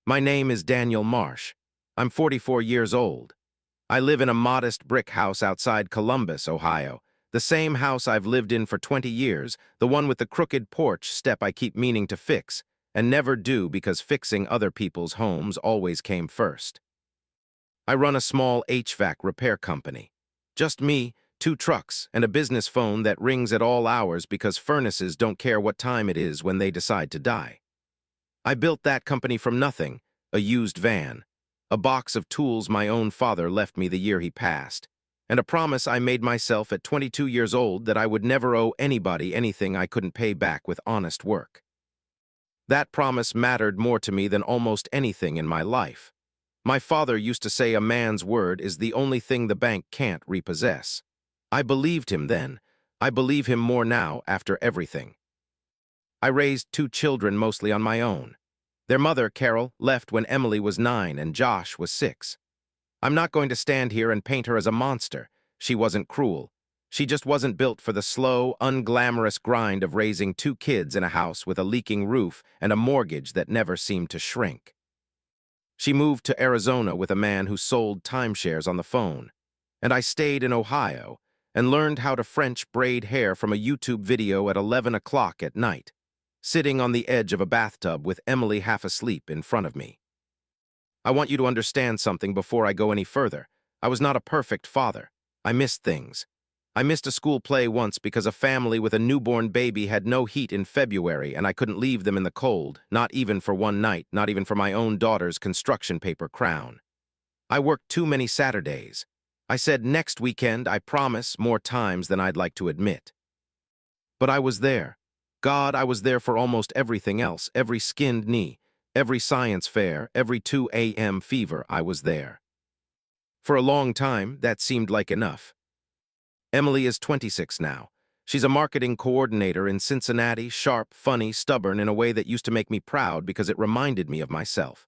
My name is Daniel Marsh. I'm 44 years old. I live in a modest brick house outside Columbus, Ohio. The same house I've lived in for 20 years, the one with the crooked porch step I keep meaning to fix, and never do because fixing other people's homes always came first. I run a small HVAC repair company. Just me, 2 trucks, and a business phone that rings at all hours because furnaces don't care what time it is when they decide to die. I built that company from nothing, a used van, a box of tools my own father left me the year he passed, and a promise I made myself at 22 years old that I would never owe anybody anything I couldn't pay back with honest work. That promise mattered more to me than almost anything in my life. My father used to say a man's word is the only thing the bank can't repossess. I believed him then. I believe him more now after everything. I raised 2 children mostly on my own. Their mother, Carol, left when Emily was 9 and Josh was 6. I'm not going to stand here and paint her as a monster. She wasn't cruel. She just wasn't built for the slow, unglamorous grind of raising 2 kids in a house with a leaking roof and a mortgage that never seemed to shrink. She moved to Arizona with a man who sold timeshares on the phone, and I stayed in Ohio and learned how to French braid hair from a YouTube video at 11 o'clock at night, sitting on the edge of a bathtub with Emily half asleep in front of me. I want you to understand something before I go any further. I was not a perfect father. I missed things. I missed a school play once because a family with a newborn baby had no heat in February and I couldn't leave them in the cold, not even for one night, not even for my own daughter's construction paper crown. I worked too many Saturdays. I said next weekend, I promise, more times than I'd like to admit. But I was there. God, I was there for almost everything else, every skinned knee, every science fair, every 2 a.m. fever, I was there. For a long time, that seemed like enough. Emily is 26 now. She's a marketing coordinator in Cincinnati, sharp, funny, stubborn in a way that used to make me proud because it reminded me of myself.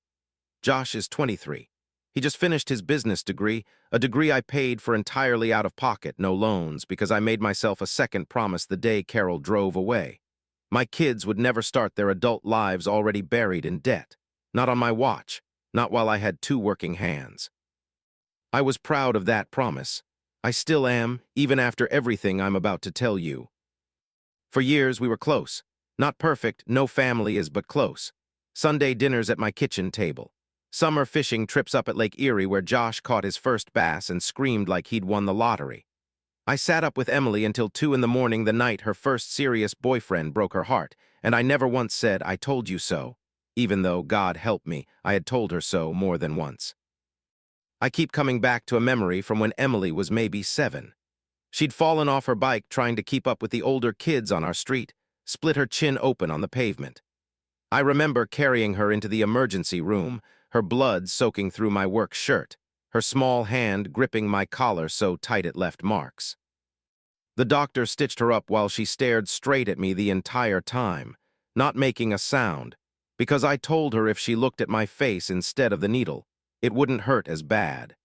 Josh is 23. He just finished his business degree, a degree I paid for entirely out of pocket, no loans, because I made myself a second promise the day Carol drove away. My kids would never start their adult lives already buried in debt. Not on my watch, not while I had 2 working hands. I was proud of that promise. I still am, even after everything I'm about to tell you. For years, we were close. Not perfect, no family is but close. Sunday dinners at my kitchen table. Summer fishing trips up at Lake Erie where Josh caught his first bass and screamed like he'd won the lottery. I sat up with Emily until 2 in the morning the night her first serious boyfriend broke her heart, and I never once said, "I told you so," even though, God help me, I had told her so more than once. I keep coming back to a memory from when Emily was maybe 7. She'd fallen off her bike trying to keep up with the older kids on our street, split her chin open on the pavement. I remember carrying her into the emergency room, her blood soaking through my work shirt, her small hand gripping my collar so tight it left marks. The doctor stitched her up while she stared straight at me the entire time, not making a sound, because I told her if she looked at my face instead of the needle, it wouldn't hurt as bad.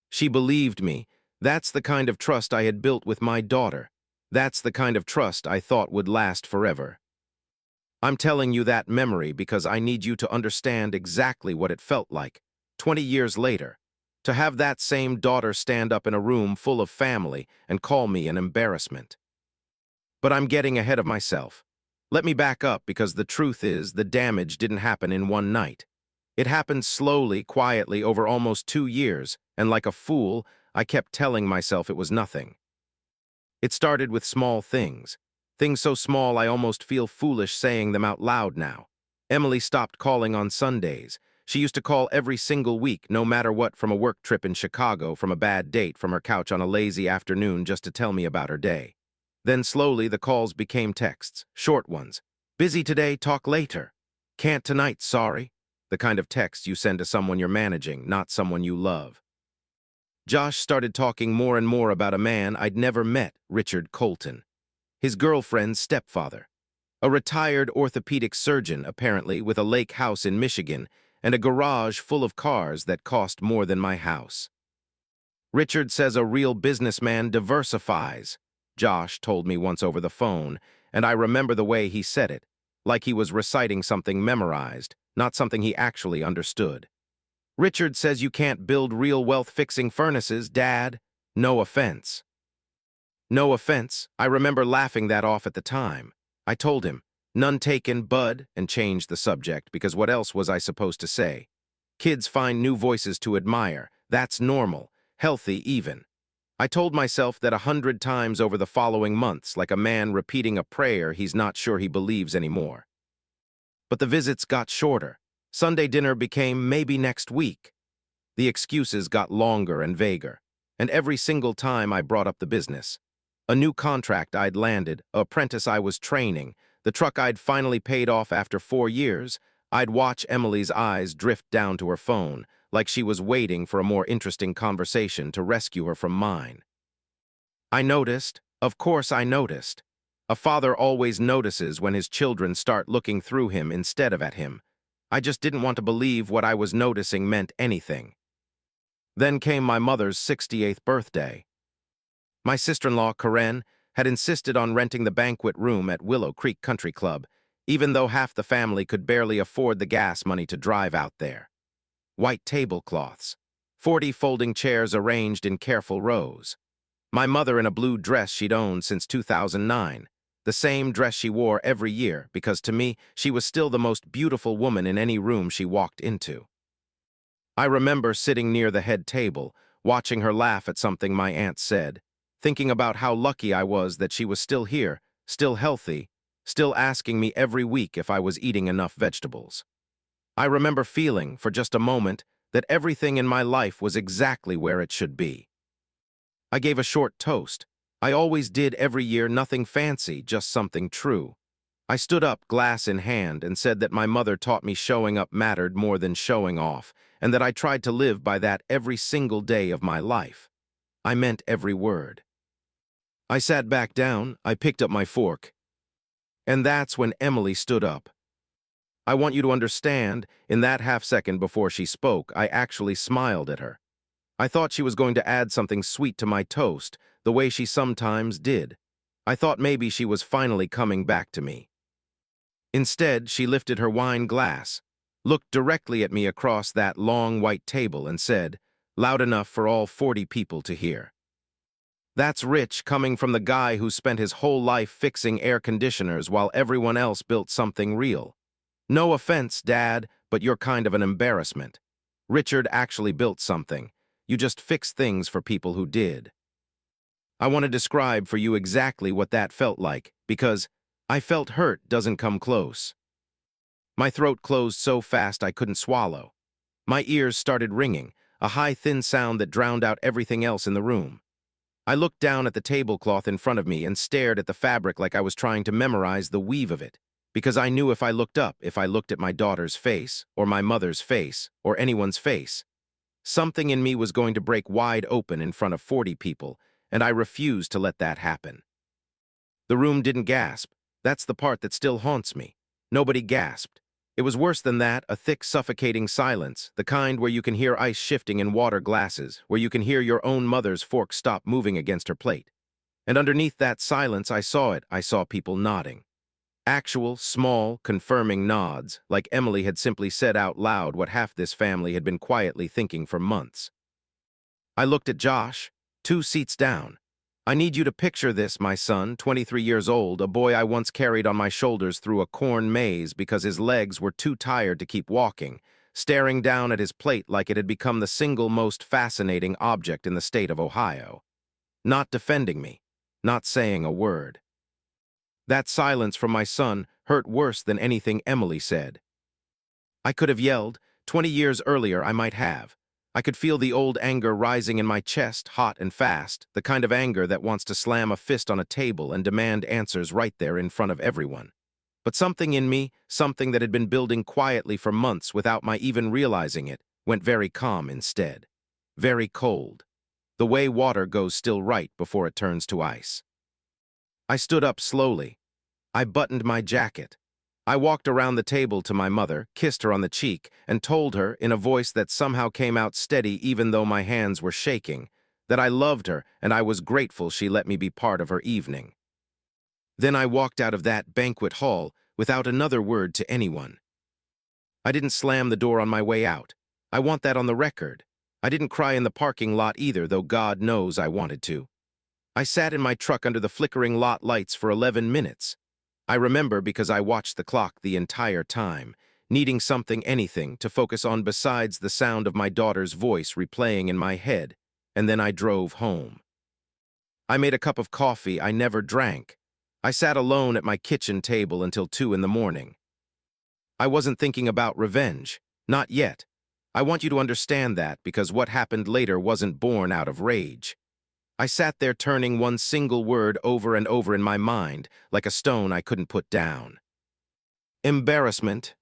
She believed me. That's the kind of trust I had built with my daughter. That's the kind of trust I thought would last forever. I'm telling you that memory because I need you to understand exactly what it felt like, 20 years later, to have that same daughter stand up in a room full of family and call me an embarrassment. But I'm getting ahead of myself. Let me back up because the truth is the damage didn't happen in one night. It happened slowly, quietly, over almost 2 years, and like a fool, I kept telling myself it was nothing. It started with small things. Things so small I almost feel foolish saying them out loud now. Emily stopped calling on Sundays. She used to call every single week, no matter what, from a work trip in Chicago, from a bad date, from her couch on a lazy afternoon just to tell me about her day. Then slowly the calls became texts, short ones. Busy today, talk later. Can't tonight, sorry. The kind of text you send to someone you're managing, not someone you love. Josh started talking more and more about a man I'd never met, Richard Colton. His girlfriend's stepfather. A retired orthopedic surgeon, apparently, with a lake house in Michigan and a garage full of cars that cost more than my house. Richard says a real businessman diversifies, Josh told me once over the phone, and I remember the way he said it, like he was reciting something memorized, not something he actually understood. Richard says you can't build real wealth fixing furnaces, Dad. No offense. No offense, I remember laughing that off at the time. I told him, none taken, bud, and changed the subject because what else was I supposed to say? Kids find new voices to admire. That's normal, healthy even. I told myself that 100 times over the following months, like a man repeating a prayer he's not sure he believes anymore. But the visits got shorter. Sunday dinner became maybe next week. The excuses got longer and vaguer, and every single time I brought up the business. A new contract I'd landed, an apprentice I was training, the truck I'd finally paid off after 4 years, I'd watch Emily's eyes drift down to her phone, like she was waiting for a more interesting conversation to rescue her from mine. I noticed, of course I noticed. A father always notices when his children start looking through him instead of at him. I just didn't want to believe what I was noticing meant anything. Then came my mother's 68th birthday. My sister-in-law, Karen, had insisted on renting the banquet room at Willow Creek Country Club, even though half the family could barely afford the gas money to drive out there. White tablecloths, 40 folding chairs arranged in careful rows. My mother in a blue dress she'd owned since 2009, the same dress she wore every year because to me she was still the most beautiful woman in any room she walked into. I remember sitting near the head table, watching her laugh at something my aunt said, thinking about how lucky I was that she was still here, still healthy, still asking me every week if I was eating enough vegetables. I remember feeling, for just a moment, that everything in my life was exactly where it should be. I gave a short toast. I always did every year, nothing fancy, just something true. I stood up, glass in hand, and said that my mother taught me showing up mattered more than showing off, and that I tried to live by that every single day of my life. I meant every word. I sat back down, I picked up my fork. And that's when Emily stood up. I want you to understand, in that half second before she spoke, I actually smiled at her. I thought she was going to add something sweet to my toast, the way she sometimes did. I thought maybe she was finally coming back to me. Instead, she lifted her wine glass, looked directly at me across that long white table and said, loud enough for all 40 people to hear. That's rich coming from the guy who spent his whole life fixing air conditioners while everyone else built something real. No offense, Dad, but you're kind of an embarrassment. Richard actually built something. You just fix things for people who did. I want to describe for you exactly what that felt like, because I felt hurt doesn't come close. My throat closed so fast I couldn't swallow. My ears started ringing, a high, thin sound that drowned out everything else in the room. I looked down at the tablecloth in front of me and stared at the fabric like I was trying to memorize the weave of it, because I knew if I looked up, if I looked at my daughter's face, or my mother's face, or anyone's face, something in me was going to break wide open in front of 40 people, and I refused to let that happen. The room didn't gasp. That's the part that still haunts me. Nobody gasped. It was worse than that, a thick, suffocating silence, the kind where you can hear ice shifting in water glasses, where you can hear your own mother's fork stop moving against her plate. And underneath that silence, I saw it. I saw people nodding. Actual, small, confirming nods, like Emily had simply said out loud what half this family had been quietly thinking for months. I looked at Josh, 2 seats down. I need you to picture this, my son, 23 years old, a boy I once carried on my shoulders through a corn maze because his legs were too tired to keep walking, staring down at his plate like it had become the single most fascinating object in the state of Ohio. Not defending me, not saying a word. That silence from my son hurt worse than anything Emily said. I could have yelled. 20 years earlier I might have. I could feel the old anger rising in my chest, hot and fast, the kind of anger that wants to slam a fist on a table and demand answers right there in front of everyone. But something in me, something that had been building quietly for months without my even realizing it, went very calm instead. Very cold. The way water goes still right before it turns to ice. I stood up slowly. I buttoned my jacket. I walked around the table to my mother, kissed her on the cheek, and told her, in a voice that somehow came out steady even though my hands were shaking, that I loved her and I was grateful she let me be part of her evening. Then I walked out of that banquet hall without another word to anyone. I didn't slam the door on my way out. I want that on the record. I didn't cry in the parking lot either, though God knows I wanted to. I sat in my truck under the flickering lot lights for 11 minutes. I remember because I watched the clock the entire time, needing something, anything, to focus on besides the sound of my daughter's voice replaying in my head, and then I drove home. I made a cup of coffee I never drank. I sat alone at my kitchen table until 2 in the morning. I wasn't thinking about revenge. Not yet. I want you to understand that because what happened later wasn't born out of rage. I sat there turning one single word over and over in my mind, like a stone I couldn't put down. Embarrassment.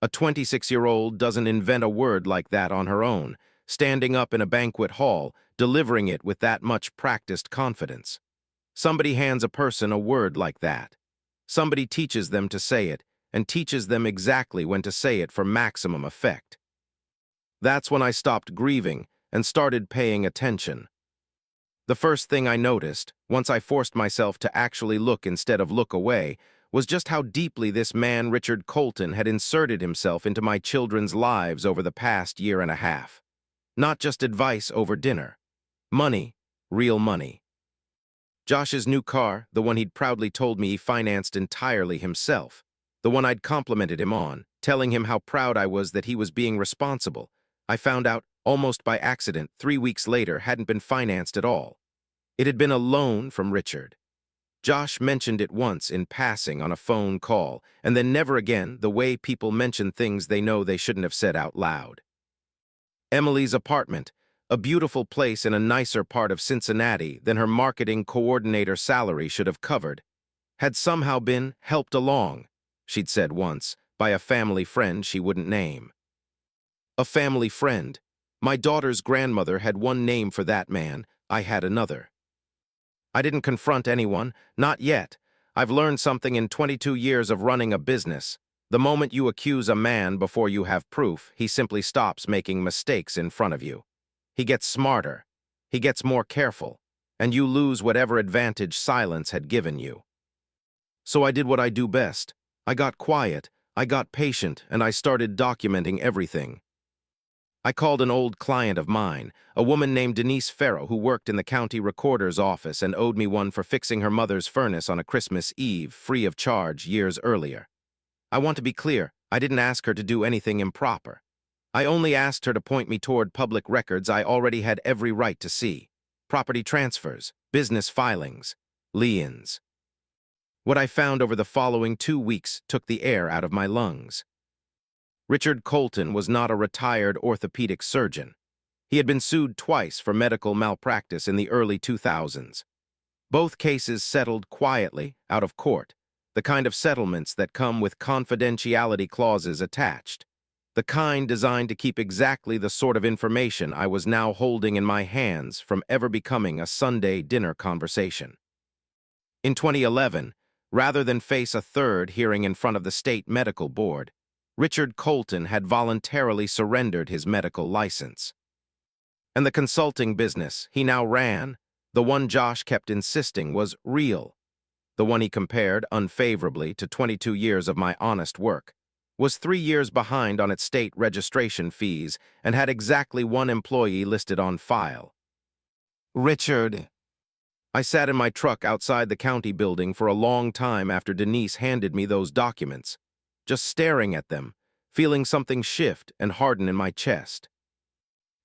A 26-year-old doesn't invent a word like that on her own, standing up in a banquet hall, delivering it with that much practiced confidence. Somebody hands a person a word like that. Somebody teaches them to say it, and teaches them exactly when to say it for maximum effect. That's when I stopped grieving and started paying attention. The first thing I noticed, once I forced myself to actually look instead of look away, was just how deeply this man, Richard Colton, had inserted himself into my children's lives over the past year and a half. Not just advice over dinner. Money, real money. Josh's new car, the one he'd proudly told me he financed entirely himself, the one I'd complimented him on, telling him how proud I was that he was being responsible, I found out, almost by accident, 3 weeks later, hadn't been financed at all. It had been a loan from Richard. Josh mentioned it once in passing on a phone call, and then never again, the way people mention things they know they shouldn't have said out loud. Emily's apartment, a beautiful place in a nicer part of Cincinnati than her marketing coordinator salary should have covered, had somehow been helped along, she'd said once, by a family friend she wouldn't name. A family friend. My daughter's grandmother had one name for that man, I had another. I didn't confront anyone, not yet. I've learned something in 22 years of running a business. The moment you accuse a man before you have proof, he simply stops making mistakes in front of you. He gets smarter. He gets more careful. And you lose whatever advantage silence had given you. So I did what I do best. I got quiet, I got patient, and I started documenting everything. I called an old client of mine, a woman named Denise Farrow who worked in the county recorder's office and owed me one for fixing her mother's furnace on a Christmas Eve, free of charge, years earlier. I want to be clear, I didn't ask her to do anything improper. I only asked her to point me toward public records I already had every right to see. Property transfers, business filings, liens. What I found over the following 2 weeks took the air out of my lungs. Richard Colton was not a retired orthopedic surgeon. He had been sued twice for medical malpractice in the early 2000s. Both cases settled quietly, out of court, the kind of settlements that come with confidentiality clauses attached, the kind designed to keep exactly the sort of information I was now holding in my hands from ever becoming a Sunday dinner conversation. In 2011, rather than face a third hearing in front of the state medical board, Richard Colton had voluntarily surrendered his medical license. And the consulting business he now ran, the one Josh kept insisting was real, the one he compared unfavorably to 22 years of my honest work, was 3 years behind on its state registration fees and had exactly 1 employee listed on file. Richard. I sat in my truck outside the county building for a long time after Denise handed me those documents, just staring at them, feeling something shift and harden in my chest.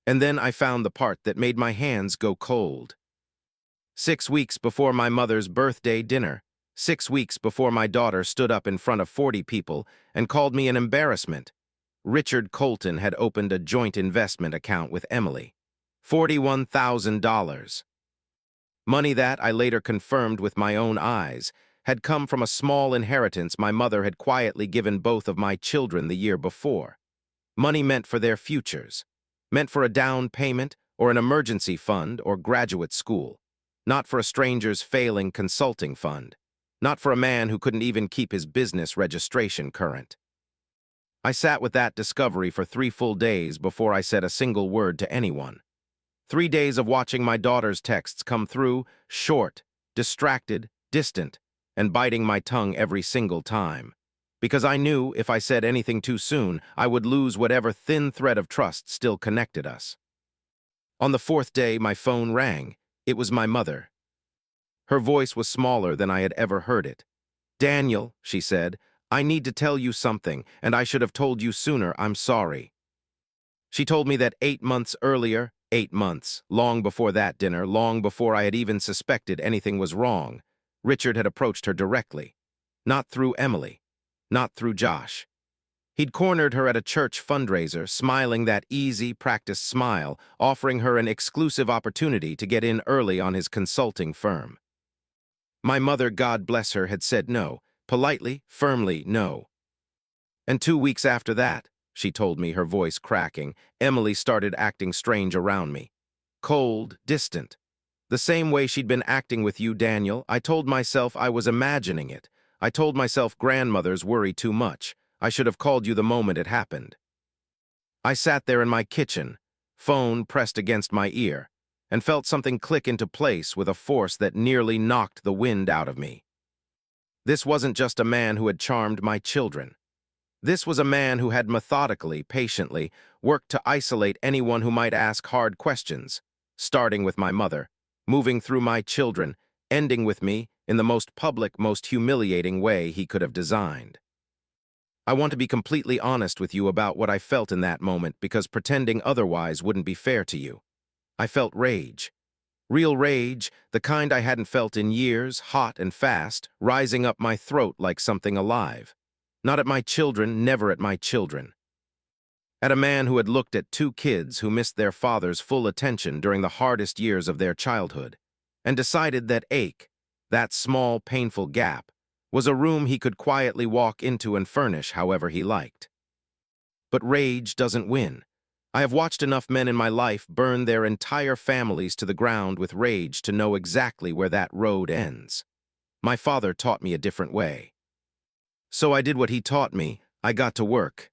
And then I found the part that made my hands go cold. 6 weeks before my mother's birthday dinner, 6 weeks before my daughter stood up in front of 40 people and called me an embarrassment, Richard Colton had opened a joint investment account with Emily. $41,000. Money that, I later confirmed with my own eyes, had come from a small inheritance my mother had quietly given both of my children the year before. Money meant for their futures, meant for a down payment or an emergency fund or graduate school, not for a stranger's failing consulting fund, not for a man who couldn't even keep his business registration current. I sat with that discovery for 3 full days before I said a single word to anyone. 3 days of watching my daughter's texts come through, short, distracted, distant, and biting my tongue every single time. because I knew if I said anything too soon, I would lose whatever thin thread of trust still connected us. On the fourth day, my phone rang. It was my mother. Her voice was smaller than I had ever heard it. "Daniel," she said, "I need to tell you something, and I should have told you sooner. I'm sorry." She told me that 8 months earlier, 8 months, long before that dinner, long before I had even suspected anything was wrong, Richard had approached her directly. Not through Emily. Not through Josh. He'd cornered her at a church fundraiser, smiling that easy, practiced smile, offering her an exclusive opportunity to get in early on his consulting firm. My mother, God bless her, had said no, politely, firmly no. And 2 weeks after that, she told me, her voice cracking, Emily started acting strange around me. Cold, distant. The same way she'd been acting with you, Daniel. I told myself I was imagining it. I told myself grandmothers worry too much. I should have called you the moment it happened. I sat there in my kitchen, phone pressed against my ear, and felt something click into place with a force that nearly knocked the wind out of me. This wasn't just a man who had charmed my children. This was a man who had methodically, patiently, worked to isolate anyone who might ask hard questions, starting with my mother, moving through my children, ending with me in the most public, most humiliating way he could have designed. I want to be completely honest with you about what I felt in that moment, because pretending otherwise wouldn't be fair to you. I felt rage. Real rage, the kind I hadn't felt in years, hot and fast, rising up my throat like something alive. Not at my children, never at my children. At a man who had looked at 2 kids who missed their father's full attention during the hardest years of their childhood, and decided that ache, that small, painful gap, was a room he could quietly walk into and furnish however he liked. But rage doesn't win. I have watched enough men in my life burn their entire families to the ground with rage to know exactly where that road ends. My father taught me a different way. So I did what he taught me. I got to work.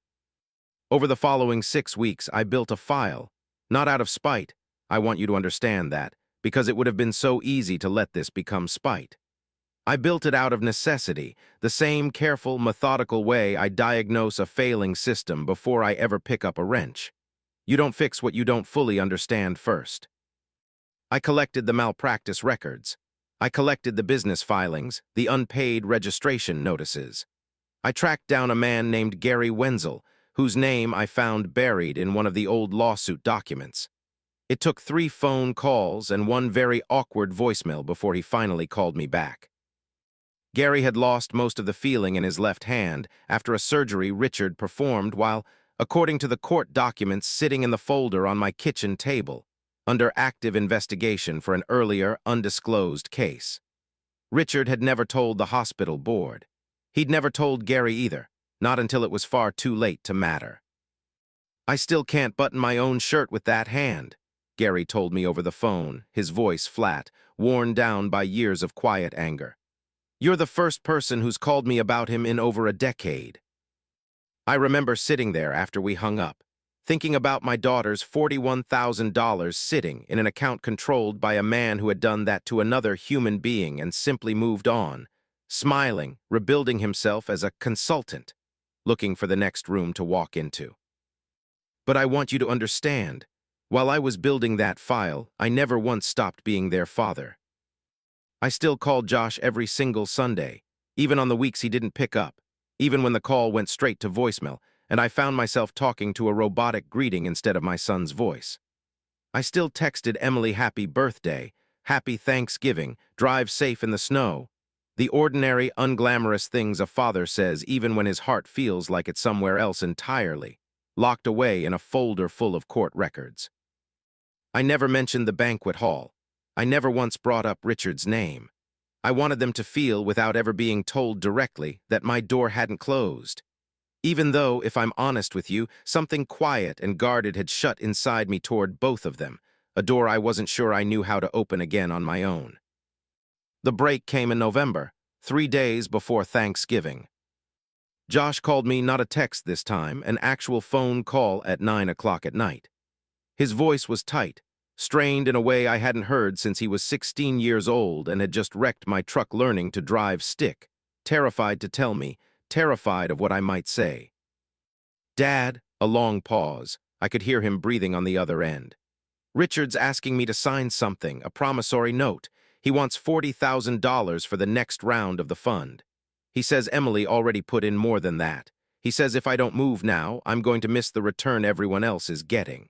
Over the following 6 weeks, I built a file. Not out of spite, I want you to understand that, because it would have been so easy to let this become spite. I built it out of necessity, the same careful, methodical way I diagnose a failing system before I ever pick up a wrench. You don't fix what you don't fully understand first. I collected the malpractice records. I collected the business filings, the unpaid registration notices. I tracked down a man named Gary Wenzel, whose name I found buried in one of the old lawsuit documents. It took 3 phone calls and 1 very awkward voicemail before he finally called me back. Gary had lost most of the feeling in his left hand after a surgery Richard performed while, according to the court documents sitting in the folder on my kitchen table, under active investigation for an earlier, undisclosed case. Richard had never told the hospital board. He'd never told Gary either, not until it was far too late to matter. "I still can't button my own shirt with that hand," Gary told me over the phone, his voice flat, worn down by years of quiet anger. "You're the first person who's called me about him in over a decade." I remember sitting there after we hung up, thinking about my daughter's $41,000 sitting in an account controlled by a man who had done that to another human being and simply moved on, smiling, rebuilding himself as a consultant, looking for the next room to walk into. But I want you to understand, while I was building that file, I never once stopped being their father. I still called Josh every single Sunday, even on the weeks he didn't pick up, even when the call went straight to voicemail, and I found myself talking to a robotic greeting instead of my son's voice. I still texted Emily happy birthday, happy Thanksgiving, drive safe in the snow. The ordinary, unglamorous things a father says even when his heart feels like it's somewhere else entirely, locked away in a folder full of court records. I never mentioned the banquet hall. I never once brought up Richard's name. I wanted them to feel, without ever being told directly, that my door hadn't closed. Even though, if I'm honest with you, something quiet and guarded had shut inside me toward both of them, a door I wasn't sure I knew how to open again on my own. The break came in November, 3 days before Thanksgiving. Josh called me, not a text this time, an actual phone call at 9 o'clock at night. His voice was tight, strained in a way I hadn't heard since he was 16 years old and had just wrecked my truck learning to drive stick, terrified to tell me, terrified of what I might say. "Dad," a long pause. I could hear him breathing on the other end. "Richard's asking me to sign something, a promissory note. He wants $40,000 for the next round of the fund. He says Emily already put in more than that. He says if I don't move now, I'm going to miss the return everyone else is getting."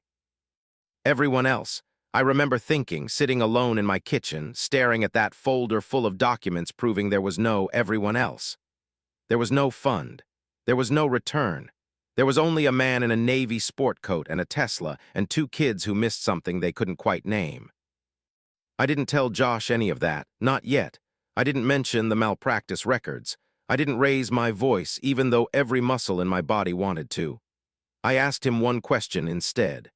Everyone else. I remember thinking, sitting alone in my kitchen, staring at that folder full of documents proving there was no everyone else. There was no fund. There was no return. There was only a man in a Navy sport coat and a Tesla and two kids who missed something they couldn't quite name. I didn't tell Josh any of that, not yet. I didn't mention the malpractice records. I didn't raise my voice, even though every muscle in my body wanted to. I asked him one question instead.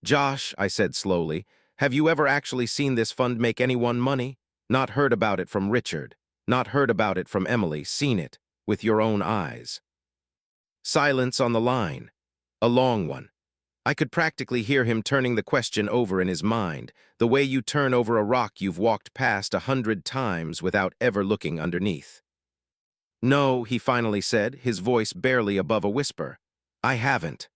"Josh," I said slowly, "have you ever actually seen this fund make anyone money? Not heard about it from Richard. Not heard about it from Emily. Seen it with your own eyes." Silence on the line. A long one. I could practically hear him turning the question over in his mind, the way you turn over a rock you've walked past 100 times without ever looking underneath. "No," he finally said, his voice barely above a whisper. "I haven't."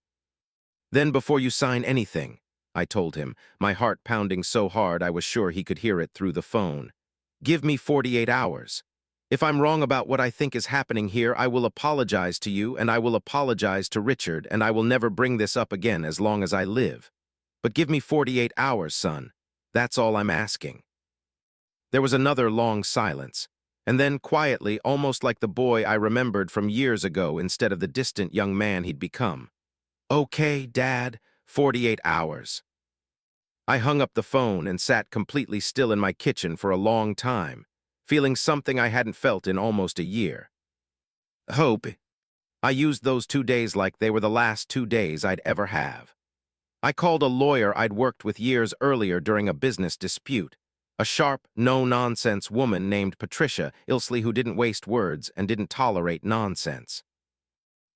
"Then before you sign anything," I told him, my heart pounding so hard I was sure he could hear it through the phone, "give me 48 hours. If I'm wrong about what I think is happening here, I will apologize to you, and I will apologize to Richard, and I will never bring this up again as long as I live. But give me 48 hours, son. That's all I'm asking." There was another long silence, and then quietly, almost like the boy I remembered from years ago instead of the distant young man he'd become, "Okay, Dad, 48 hours." I hung up the phone and sat completely still in my kitchen for a long time, feeling something I hadn't felt in almost a year. Hope. I used those 2 days like they were the last 2 days I'd ever have. I called a lawyer I'd worked with years earlier during a business dispute, a sharp, no-nonsense woman named Patricia Ilsley who didn't waste words and didn't tolerate nonsense.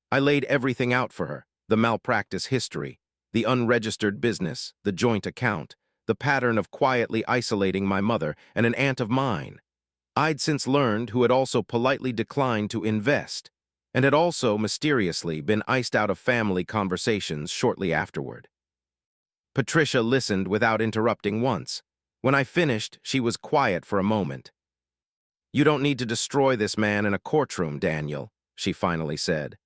I laid everything out for her, the malpractice history, the unregistered business, the joint account, the pattern of quietly isolating my mother and an aunt of mine I'd since learned who had also politely declined to invest, and had also mysteriously been iced out of family conversations shortly afterward. Patricia listened without interrupting once. When I finished, she was quiet for a moment. "You don't need to destroy this man in a courtroom, Daniel," she finally said.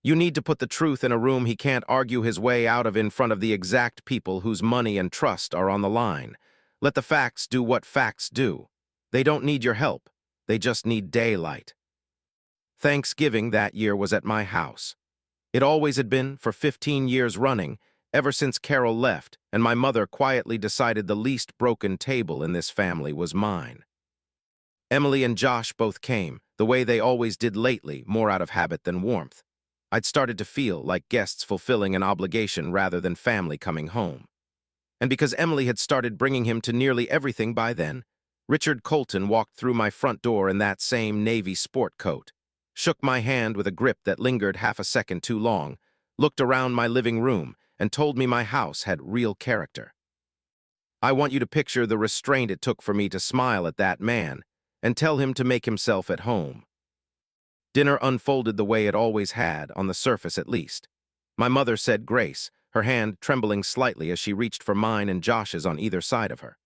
"You need to put the truth in a room he can't argue his way out of in front of the exact people whose money and trust are on the line. Let the facts do what facts do. They don't need your help. They just need daylight." Thanksgiving that year was at my house. It always had been for 15 years running, ever since Carol left, and my mother quietly decided the least broken table in this family was mine. Emily and Josh both came, the way they always did lately, more out of habit than warmth. I'd started to feel like guests fulfilling an obligation rather than family coming home. And because Emily had started bringing him to nearly everything by then, Richard Colton walked through my front door in that same Navy sport coat, shook my hand with a grip that lingered half a second too long, looked around my living room, and told me my house had real character. I want you to picture the restraint it took for me to smile at that man and tell him to make himself at home. Dinner unfolded the way it always had, on the surface at least. My mother said grace, her hand trembling slightly as she reached for mine and Josh's on either side of her.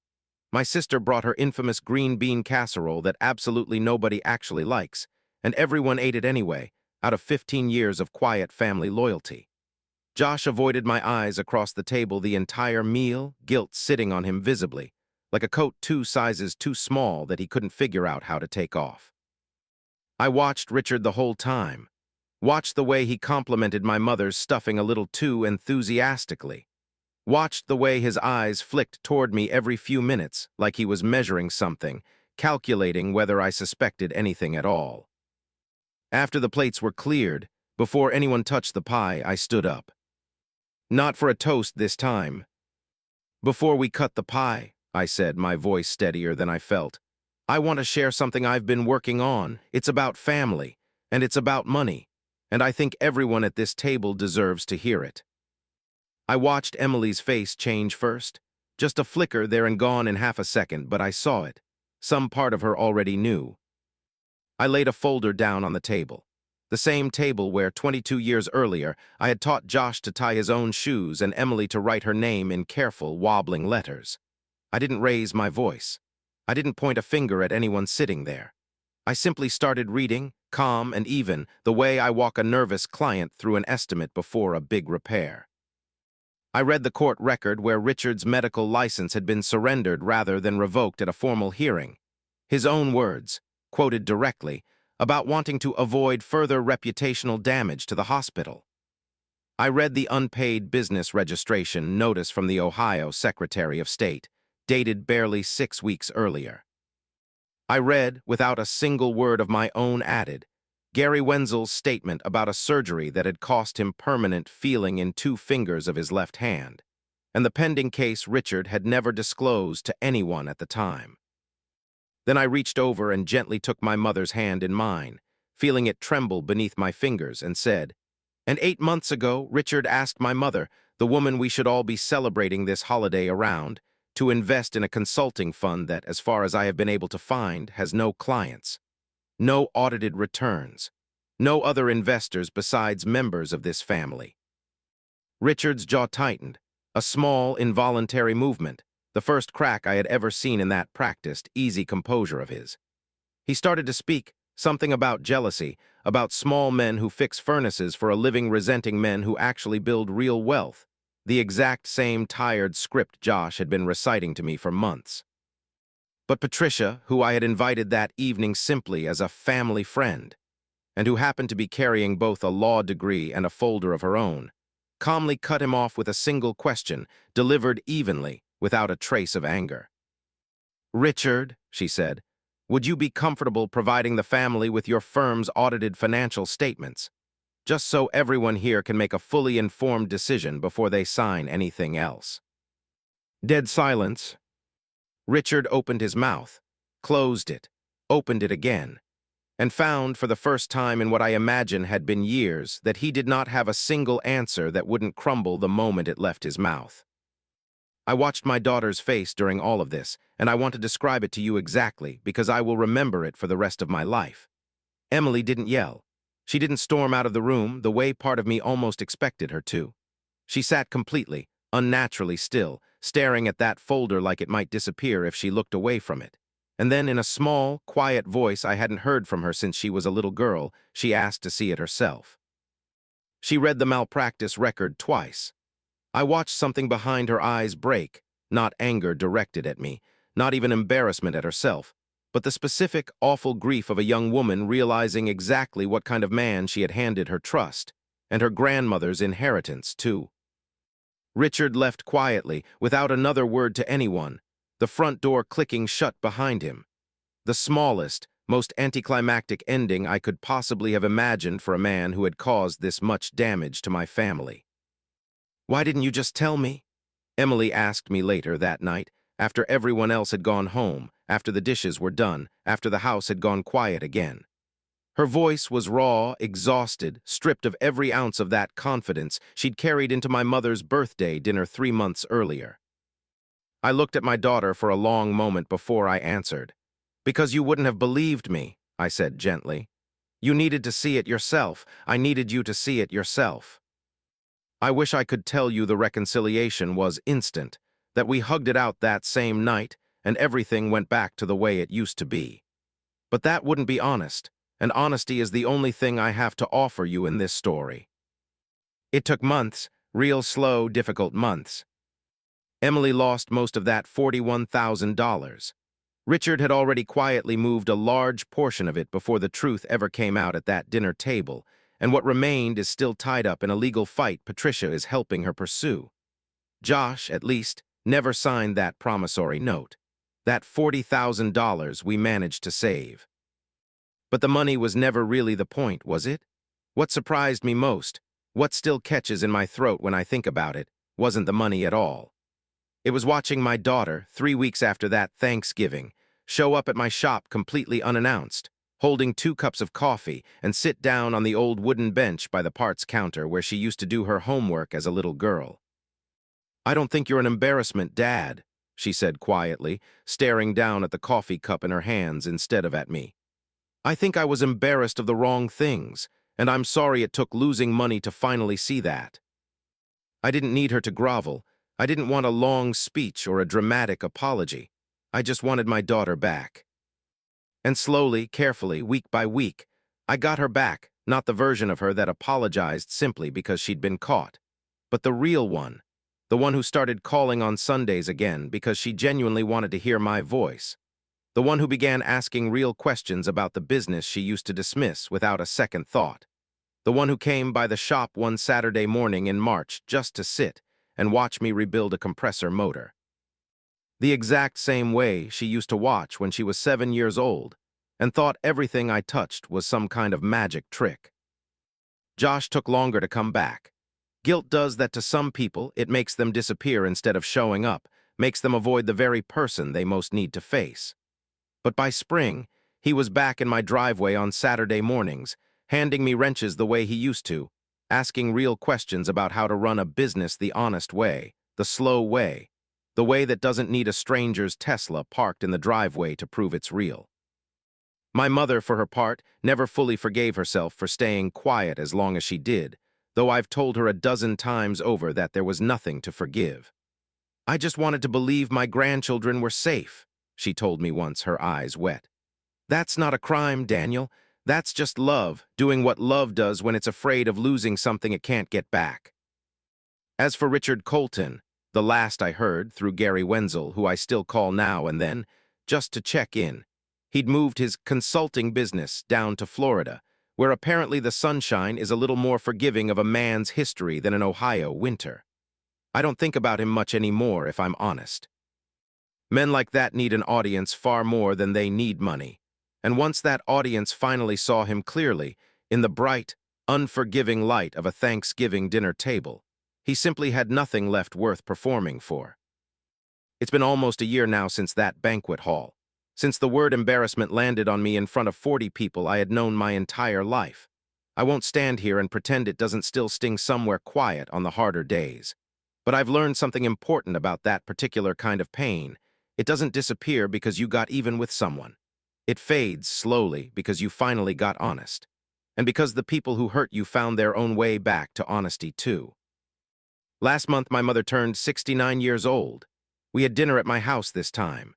My sister brought her infamous green bean casserole that absolutely nobody actually likes, and everyone ate it anyway, out of 15 years of quiet family loyalty. Josh avoided my eyes across the table the entire meal, guilt sitting on him visibly, like a coat 2 sizes too small that he couldn't figure out how to take off. I watched Richard the whole time, watched the way he complimented my mother's stuffing a little too enthusiastically, watched the way his eyes flicked toward me every few minutes like he was measuring something, calculating whether I suspected anything at all. After the plates were cleared, before anyone touched the pie, I stood up. "Not for a toast this time." "Before we cut the pie," I said, my voice steadier than I felt, "I want to share something I've been working on. It's about family, and it's about money, and I think everyone at this table deserves to hear it." I watched Emily's face change first. Just a flicker there and gone in half a second, but I saw it. Some part of her already knew. I laid a folder down on the table. The same table where 22 years earlier I had taught Josh to tie his own shoes and Emily to write her name in careful, wobbling letters. I didn't raise my voice. I didn't point a finger at anyone sitting there. I simply started reading, calm and even, the way I walk a nervous client through an estimate before a big repair. I read the court record where Richard's medical license had been surrendered rather than revoked at a formal hearing. His own words, quoted directly, about wanting to avoid further reputational damage to the hospital. I read the unpaid business registration notice from the Ohio Secretary of State, dated barely 6 weeks earlier. I read, without a single word of my own added, Gary Wenzel's statement about a surgery that had cost him permanent feeling in 2 fingers of his left hand, and the pending case Richard had never disclosed to anyone at the time. Then I reached over and gently took my mother's hand in mine, feeling it tremble beneath my fingers, and said, "And 8 months ago, Richard asked my mother, the woman we should all be celebrating this holiday around, to invest in a consulting fund that, as far as I have been able to find, has no clients, no audited returns, no other investors besides members of this family." Richard's jaw tightened, a small, involuntary movement, the first crack I had ever seen in that practiced, easy composure of his. He started to speak, something about jealousy, about small men who fix furnaces for a living, resenting men who actually build real wealth, the exact same tired script Josh had been reciting to me for months. But Patricia, who I had invited that evening simply as a family friend, and who happened to be carrying both a law degree and a folder of her own, calmly cut him off with a single question, delivered evenly, without a trace of anger. "Richard," she said, "would you be comfortable providing the family with your firm's audited financial statements, just so everyone here can make a fully informed decision before they sign anything else?" Dead silence. Richard opened his mouth, closed it, opened it again, and found for the first time in what I imagine had been years that he did not have a single answer that wouldn't crumble the moment it left his mouth. I watched my daughter's face during all of this, and I want to describe it to you exactly because I will remember it for the rest of my life. Emily didn't yell. She didn't storm out of the room the way part of me almost expected her to. She sat completely, unnaturally still, staring at that folder like it might disappear if she looked away from it. And then in a small, quiet voice I hadn't heard from her since she was a little girl, she asked to see it herself. She read the malpractice record twice. I watched something behind her eyes break, not anger directed at me, not even embarrassment at herself, but the specific, awful grief of a young woman realizing exactly what kind of man she had handed her trust, and her grandmother's inheritance, too. Richard left quietly, without another word to anyone, the front door clicking shut behind him. The smallest, most anticlimactic ending I could possibly have imagined for a man who had caused this much damage to my family. "Why didn't you just tell me?" Emily asked me later that night, after everyone else had gone home, after the dishes were done, after the house had gone quiet again. Her voice was raw, exhausted, stripped of every ounce of that confidence she'd carried into my mother's birthday dinner 3 months earlier. I looked at my daughter for a long moment before I answered. "Because you wouldn't have believed me," I said gently. "You needed to see it yourself. I needed you to see it yourself." I wish I could tell you the reconciliation was instant, that we hugged it out that same night and everything went back to the way it used to be. But that wouldn't be honest, and honesty is the only thing I have to offer you in this story. It took months, real slow, difficult months. Emily lost most of that $41,000. Richard had already quietly moved a large portion of it before the truth ever came out at that dinner table, and what remained is still tied up in a legal fight Patricia is helping her pursue. Josh, at least, never signed that promissory note. That $40,000 we managed to save. But the money was never really the point, was it? What surprised me most, what still catches in my throat when I think about it, wasn't the money at all. It was watching my daughter, 3 weeks after that Thanksgiving, show up at my shop completely unannounced, holding 2 cups of coffee, and sit down on the old wooden bench by the parts counter where she used to do her homework as a little girl. "I don't think you're an embarrassment, Dad," she said quietly, staring down at the coffee cup in her hands instead of at me. "I think I was embarrassed of the wrong things, and I'm sorry it took losing money to finally see that. I didn't need her to grovel. I didn't want a long speech or a dramatic apology. I just wanted my daughter back. And slowly, carefully, week by week, I got her back, not the version of her that apologized simply because she'd been caught, but the real one, the one who started calling on Sundays again because she genuinely wanted to hear my voice, the one who began asking real questions about the business she used to dismiss without a second thought, the one who came by the shop one Saturday morning in March just to sit and watch me rebuild a compressor motor. The exact same way she used to watch when she was 7 years old and thought everything I touched was some kind of magic trick. Josh took longer to come back. Guilt does that to some people. It makes them disappear instead of showing up, makes them avoid the very person they most need to face. But by spring, he was back in my driveway on Saturday mornings, handing me wrenches the way he used to, asking real questions about how to run a business the honest way, the slow way, the way that doesn't need a stranger's Tesla parked in the driveway to prove it's real. My mother, for her part, never fully forgave herself for staying quiet as long as she did, though I've told her a dozen times over that there was nothing to forgive. I just wanted to believe my grandchildren were safe, she told me once, her eyes wet. That's not a crime, Daniel. That's just love, doing what love does when it's afraid of losing something it can't get back. As for Richard Colton, the last I heard through Gary Wenzel, who I still call now and then, just to check in, he'd moved his consulting business down to Florida, where apparently the sunshine is a little more forgiving of a man's history than an Ohio winter. I don't think about him much anymore, if I'm honest. Men like that need an audience far more than they need money. And once that audience finally saw him clearly, in the bright, unforgiving light of a Thanksgiving dinner table, he simply had nothing left worth performing for. It's been almost a year now since that banquet hall, since the word embarrassment landed on me in front of 40 people I had known my entire life. I won't stand here and pretend it doesn't still sting somewhere quiet on the harder days. But I've learned something important about that particular kind of pain. It doesn't disappear because you got even with someone. It fades slowly because you finally got honest. And because the people who hurt you found their own way back to honesty too. Last month, my mother turned 69 years old. We had dinner at my house this time.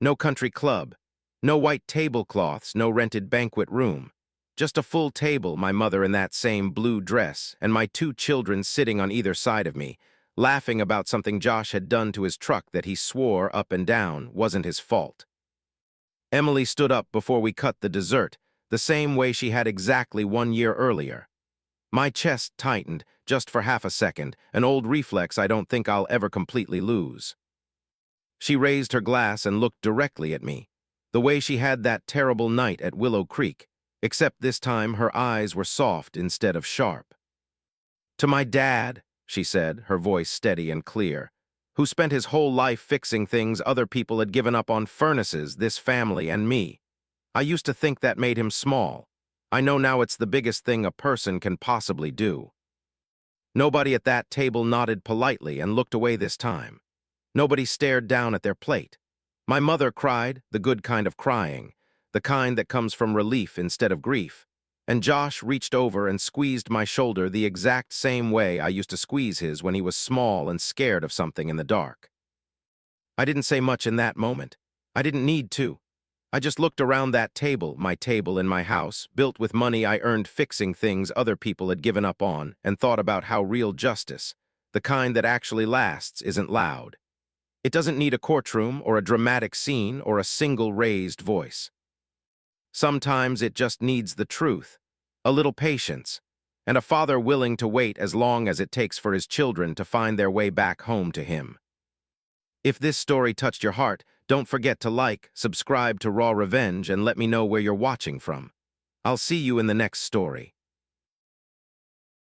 No country club, no white tablecloths, no rented banquet room. Just a full table, my mother in that same blue dress, and my 2 children sitting on either side of me, laughing about something Josh had done to his truck that he swore up and down wasn't his fault. Emily stood up before we cut the dessert, the same way she had exactly 1 year earlier. My chest tightened, just for half a second, an old reflex I don't think I'll ever completely lose. She raised her glass and looked directly at me, the way she had that terrible night at Willow Creek, except this time her eyes were soft instead of sharp. To my dad, she said, her voice steady and clear, who spent his whole life fixing things other people had given up on furnaces, this family and me. I used to think that made him small. I know now it's the biggest thing a person can possibly do. Nobody at that table nodded politely and looked away this time. Nobody stared down at their plate. My mother cried, the good kind of crying, the kind that comes from relief instead of grief. And Josh reached over and squeezed my shoulder the exact same way I used to squeeze his when he was small and scared of something in the dark. I didn't say much in that moment. I didn't need to. I just looked around that table, my table in my house, built with money I earned fixing things other people had given up on, and thought about how real justice, the kind that actually lasts, isn't loud. It doesn't need a courtroom or a dramatic scene or a single raised voice. Sometimes it just needs the truth, a little patience, and a father willing to wait as long as it takes for his children to find their way back home to him. If this story touched your heart, don't forget to like, subscribe to Raw Revenge, and let me know where you're watching from. I'll see you in the next story.